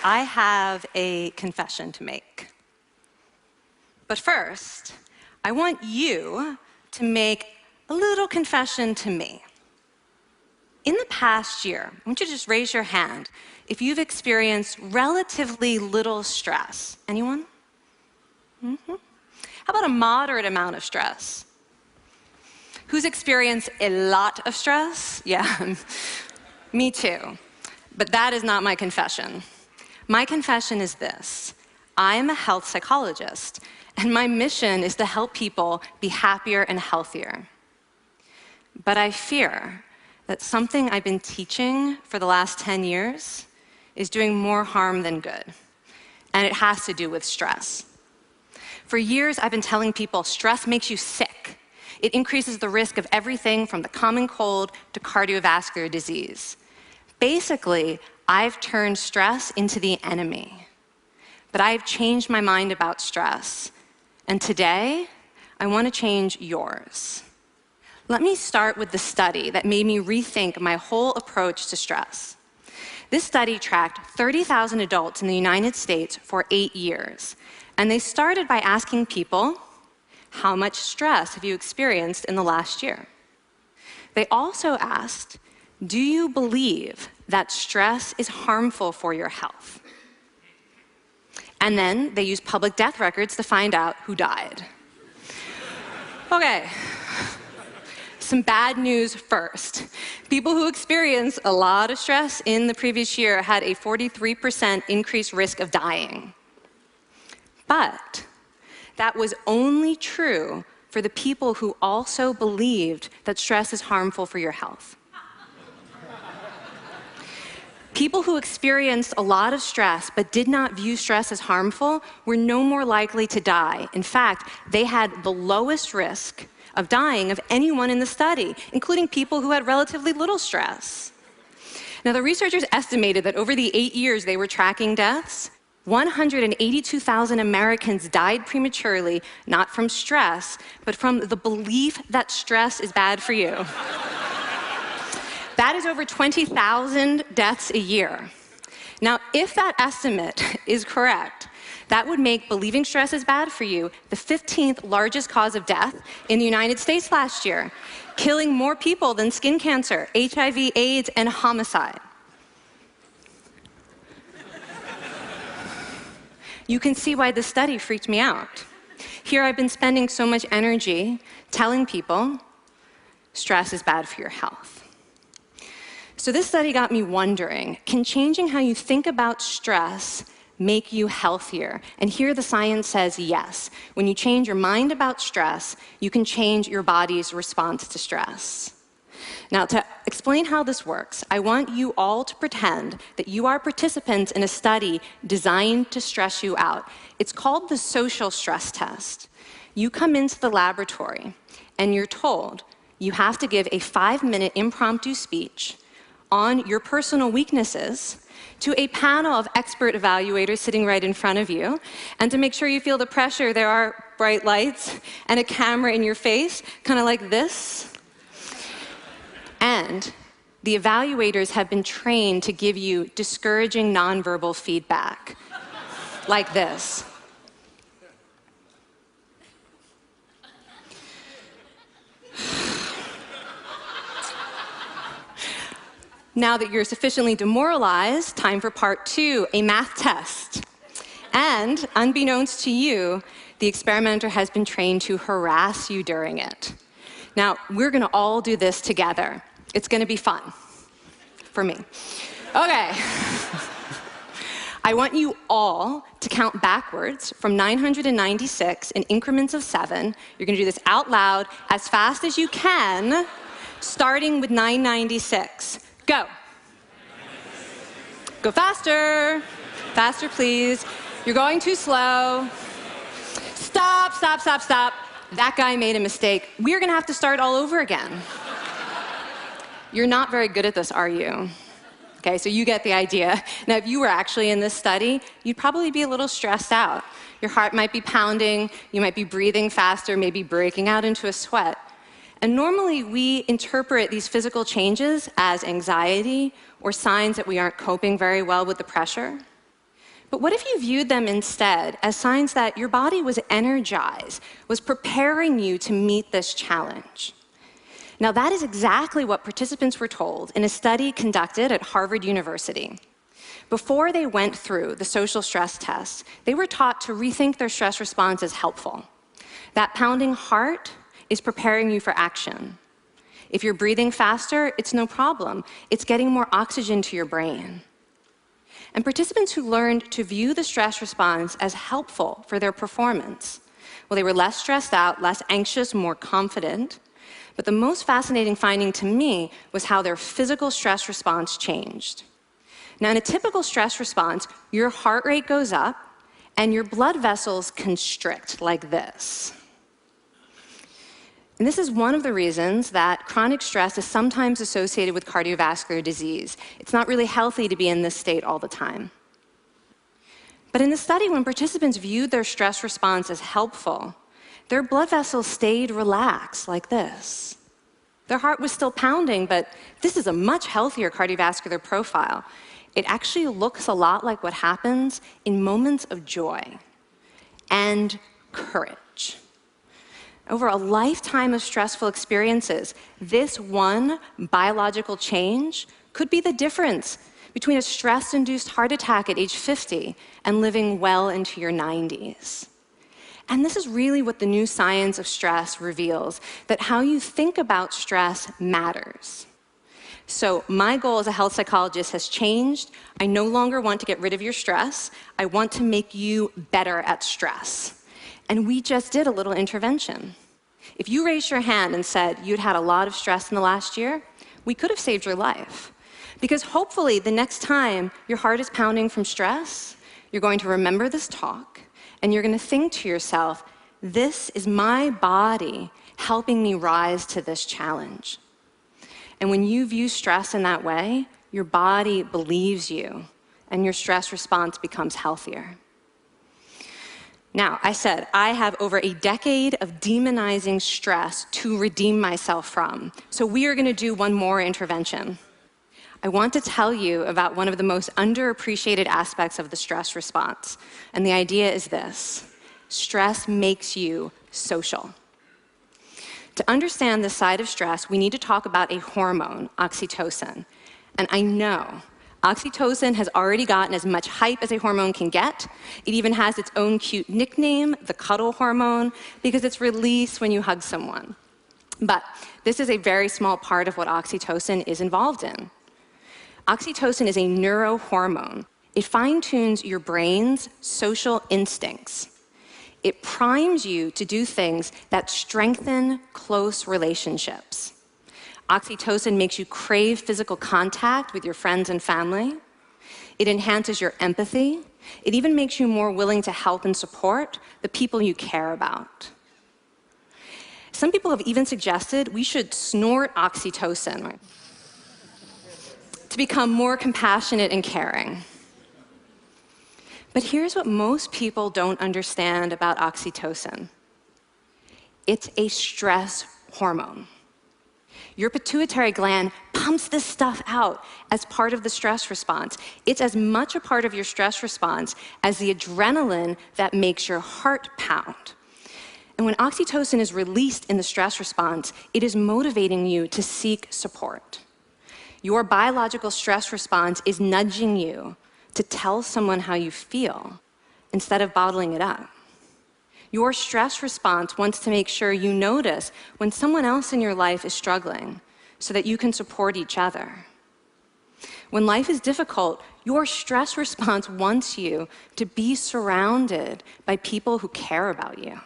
I have a confession to make. But first, I want you to make a little confession to me. In the past year, I want you to just raise your hand if you've experienced relatively little stress. Anyone? How about a moderate amount of stress? Who's experienced a lot of stress? Yeah, me too. But that is not my confession. My confession is this: I am a health psychologist, and my mission is to help people be happier and healthier. But I fear that something I've been teaching for the last 10 years is doing more harm than good, and it has to do with stress. For years, I've been telling people stress makes you sick. It increases the risk of everything from the common cold to cardiovascular disease. Basically, I've turned stress into the enemy. But I've changed my mind about stress, and today, I want to change yours. Let me start with the study that made me rethink my whole approach to stress. This study tracked 30,000 adults in the United States for 8 years, and they started by asking people, how much stress have you experienced in the last year? They also asked, do you believe that stress is harmful for your health? And then they used public death records to find out who died. Okay. Some bad news first. People who experienced a lot of stress in the previous year had a 43% increased risk of dying. But that was only true for the people who also believed that stress is harmful for your health. People who experienced a lot of stress but did not view stress as harmful were no more likely to die. In fact, they had the lowest risk of dying of anyone in the study, including people who had relatively little stress. Now, the researchers estimated that over the 8 years they were tracking deaths, 182,000 Americans died prematurely, not from stress, but from the belief that stress is bad for you. That is over 20,000 deaths a year. Now, if that estimate is correct, that would make believing stress is bad for you the 15th largest cause of death in the United States last year, killing more people than skin cancer, HIV, AIDS, and homicide. You can see why this study freaked me out. Here I've been spending so much energy telling people stress is bad for your health. So this study got me wondering, can changing how you think about stress make you healthier? And here the science says yes. When you change your mind about stress, you can change your body's response to stress. Now, to explain how this works, I want you all to pretend that you are participants in a study designed to stress you out. It's called the social stress test. You come into the laboratory, and you're told you have to give a 5-minute impromptu speech on your personal weaknesses to a panel of expert evaluators sitting right in front of you. And to make sure you feel the pressure, there are bright lights and a camera in your face, kind of like this. And the evaluators have been trained to give you discouraging nonverbal feedback, like this. Now that you're sufficiently demoralized, time for part 2, a math test. And unbeknownst to you, the experimenter has been trained to harass you during it. Now, we're going to all do this together. It's going to be fun. For me. Okay. I want you all to count backwards from 996 in increments of 7. You're going to do this out loud as fast as you can, starting with 996. Go. Go faster. Faster, please. You're going too slow. Stop, stop, stop, stop. That guy made a mistake. We're going to have to start all over again. You're not very good at this, are you? Okay, so you get the idea. Now, if you were actually in this study, you'd probably be a little stressed out. Your heart might be pounding, you might be breathing faster, maybe breaking out into a sweat. And normally, we interpret these physical changes as anxiety or signs that we aren't coping very well with the pressure. But what if you viewed them instead as signs that your body was energized, was preparing you to meet this challenge? Now, that is exactly what participants were told in a study conducted at Harvard University. Before they went through the social stress test, they were taught to rethink their stress response as helpful. That pounding heart is preparing you for action. If you're breathing faster, it's no problem. It's getting more oxygen to your brain. And participants who learned to view the stress response as helpful for their performance, well, they were less stressed out, less anxious, more confident. But the most fascinating finding to me was how their physical stress response changed. Now, in a typical stress response, your heart rate goes up and your blood vessels constrict like this. And this is one of the reasons that chronic stress is sometimes associated with cardiovascular disease. It's not really healthy to be in this state all the time. But in the study, when participants viewed their stress response as helpful, their blood vessels stayed relaxed like this. Their heart was still pounding, but this is a much healthier cardiovascular profile. It actually looks a lot like what happens in moments of joy and courage. Over a lifetime of stressful experiences, this one biological change could be the difference between a stress-induced heart attack at age 50 and living well into your 90s. And this is really what the new science of stress reveals, that how you think about stress matters. So my goal as a health psychologist has changed. I no longer want to get rid of your stress. I want to make you better at stress. And we just did a little intervention. If you raised your hand and said you'd had a lot of stress in the last year, we could have saved your life. Because hopefully the next time your heart is pounding from stress, you're going to remember this talk, and you're going to think to yourself, this is my body helping me rise to this challenge. And when you view stress in that way, your body believes you, and your stress response becomes healthier. Now, I said I have over a decade of demonizing stress to redeem myself from. So we are going to do one more intervention. I want to tell you about one of the most underappreciated aspects of the stress response. And the idea is this: stress makes you social. To understand this side of stress, we need to talk about a hormone, oxytocin. And I know oxytocin has already gotten as much hype as a hormone can get. It even has its own cute nickname, the cuddle hormone, because it's released when you hug someone. But this is a very small part of what oxytocin is involved in. Oxytocin is a neurohormone. It fine-tunes your brain's social instincts. It primes you to do things that strengthen close relationships. Oxytocin makes you crave physical contact with your friends and family. It enhances your empathy. It even makes you more willing to help and support the people you care about. Some people have even suggested we should snort oxytocin to become more compassionate and caring. But here's what most people don't understand about oxytocin. It's a stress hormone. Your pituitary gland pumps this stuff out as part of the stress response. It's as much a part of your stress response as the adrenaline that makes your heart pound. And when oxytocin is released in the stress response, it is motivating you to seek support. Your biological stress response is nudging you to tell someone how you feel instead of bottling it up. Your stress response wants to make sure you notice when someone else in your life is struggling so that you can support each other. When life is difficult, your stress response wants you to be surrounded by people who care about you.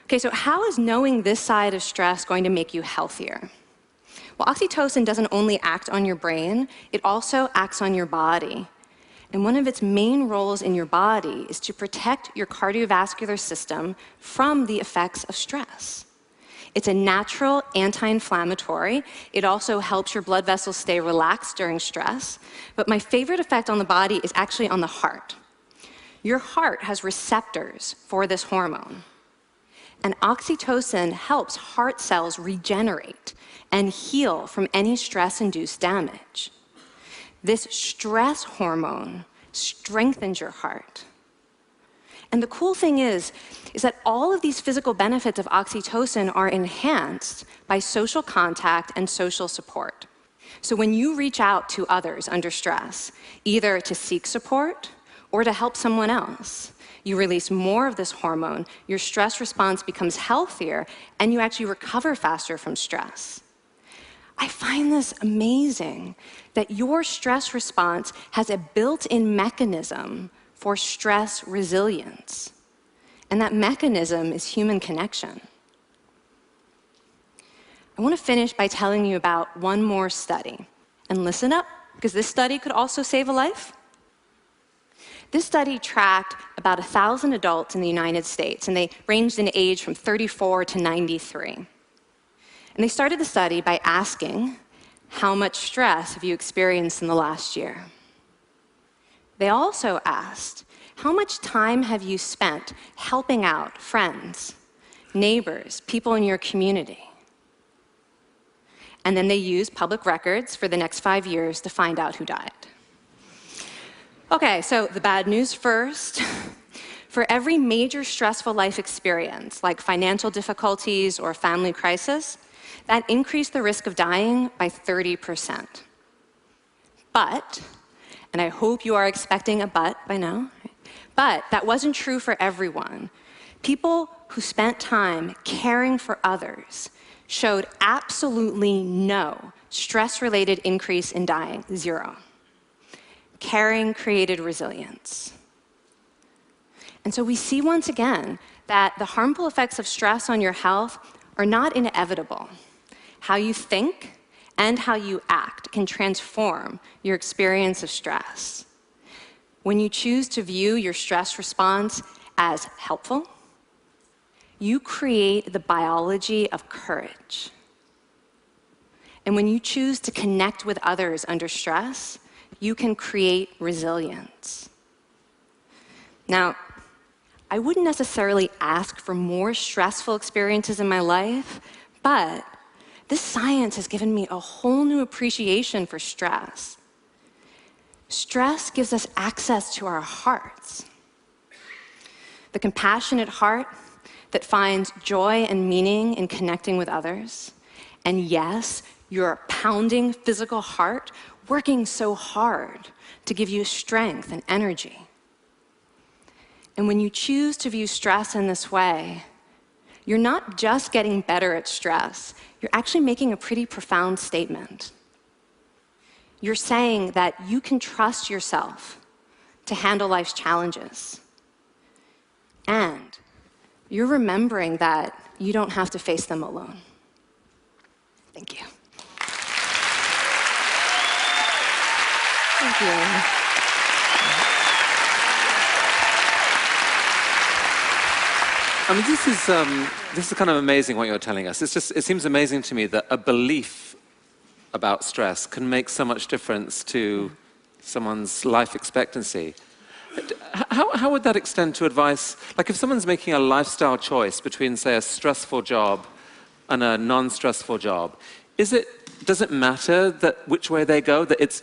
Okay, so how is knowing this side of stress going to make you healthier? Well, oxytocin doesn't only act on your brain, it also acts on your body. And one of its main roles in your body is to protect your cardiovascular system from the effects of stress. It's a natural anti-inflammatory. It also helps your blood vessels stay relaxed during stress. But my favorite effect on the body is actually on the heart. Your heart has receptors for this hormone. And oxytocin helps heart cells regenerate and heal from any stress-induced damage. This stress hormone strengthens your heart. And the cool thing is that all of these physical benefits of oxytocin are enhanced by social contact and social support. So when you reach out to others under stress, either to seek support or to help someone else, you release more of this hormone, your stress response becomes healthier, and you actually recover faster from stress. I find this amazing that your stress response has a built-in mechanism for stress resilience. And that mechanism is human connection. I want to finish by telling you about one more study. And listen up, because this study could also save a life. This study tracked about 1,000 adults in the United States, and they ranged in age from 34 to 93. And they started the study by asking, how much stress have you experienced in the last year? They also asked, how much time have you spent helping out friends, neighbors, people in your community? And then they used public records for the next 5 years to find out who died. Okay, so the bad news first. For every major stressful life experience, like financial difficulties or family crisis, that increased the risk of dying by 30%. But, and I hope you are expecting a but by now, but that wasn't true for everyone. People who spent time caring for others showed absolutely no stress-related increase in dying, 0. Caring created resilience. And so we see once again that the harmful effects of stress on your health are not inevitable. How you think and how you act can transform your experience of stress. When you choose to view your stress response as helpful, you create the biology of courage. And when you choose to connect with others under stress, you can create resilience. Now, I wouldn't necessarily ask for more stressful experiences in my life, but this science has given me a whole new appreciation for stress. Stress gives us access to our hearts. The compassionate heart that finds joy and meaning in connecting with others. And yes, your pounding physical heart working so hard to give you strength and energy. And when you choose to view stress in this way, you're not just getting better at stress, you're actually making a pretty profound statement. You're saying that you can trust yourself to handle life's challenges. And you're remembering that you don't have to face them alone. Thank you. Thank you. I mean, this is kind of amazing what you're telling us. It seems amazing to me that a belief about stress can make so much difference to someone's life expectancy. How would that extend to advice? Like if someone's making a lifestyle choice between, say, a stressful job and a non-stressful job, does it matter that which way they go, that it's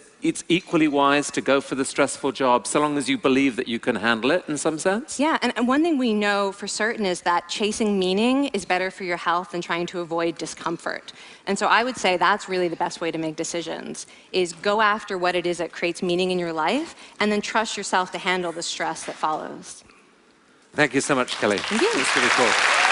equally wise to go for the stressful job so long as you believe that you can handle it in some sense? Yeah, and one thing we know for certain is that chasing meaning is better for your health than trying to avoid discomfort. And so I would say that's really the best way to make decisions, is go after what it is that creates meaning in your life, and then trust yourself to handle the stress that follows. Thank you so much, Kelly. Thank you. It's really cool.